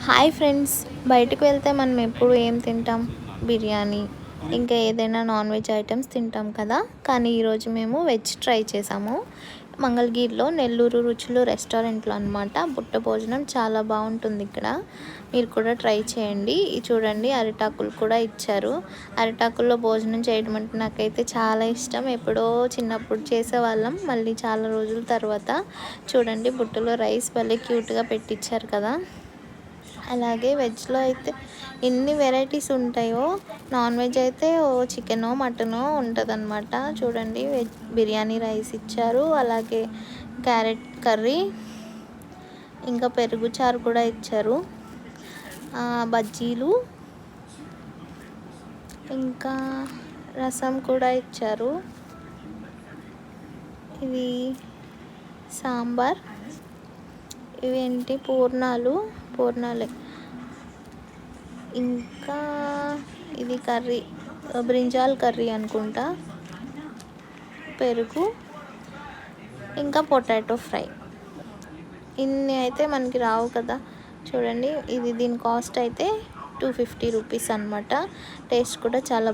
Hi friends, బయటకు వెళ్తే మనం ఎప్పుడు ఏం తింటాం? బిర్యానీ, ఇంకా ఏదైనా నాన్ వెజ్ ఐటమ్స్ తింటాం కదా. కానీ ఈరోజు మేము వెజ్ ట్రై చేసాము. మంగళగిరిలో నెల్లూరు రుచులు రెస్టారెంట్లో అనమాట. బుట్ట భోజనం చాలా బాగుంటుంది ఇక్కడ. మీరు కూడా ట్రై చేయండి. చూడండి, అరిటాకులు కూడా ఇచ్చారు. అరిటాకుల్లో భోజనం చేయడం అంటే నాకైతే చాలా ఇష్టం. ఎప్పుడో చిన్నప్పుడు చేసేవాళ్ళం, మళ్ళీ చాలా రోజుల తర్వాత. చూడండి, బుట్టలో రైస్ భలే క్యూట్గా పెట్టించారు కదా. అలాగే వెజ్లో అయితే ఎన్ని వెరైటీస్ ఉంటాయో, నాన్ వెజ్ అయితే ఓ చికెనో మటనో ఉంటుందన్నమాట. చూడండి, వెజ్ బిర్యానీ రైస్ ఇచ్చారు, అలాగే క్యారెట్ కర్రీ, ఇంకా పెరుగు చారు కూడా ఇచ్చారు, బజ్జీలు, ఇంకా రసం కూడా ఇచ్చారు. ఇవి సాంబార్, ఇవేంటి పూర్ణాలే. ఇంకా ఇది కర్రీ, బ్రింజాల్ కర్రీ అనుకుంటా, పెరుగు, ఇంకా పొటాటో ఫ్రై. ఇన్ని అయితే మనకి రావు కదా. చూడండి, దీని కాస్ట్ అయితే 250 రూపీస్ అనమాట. టేస్ట్ కూడా చాలా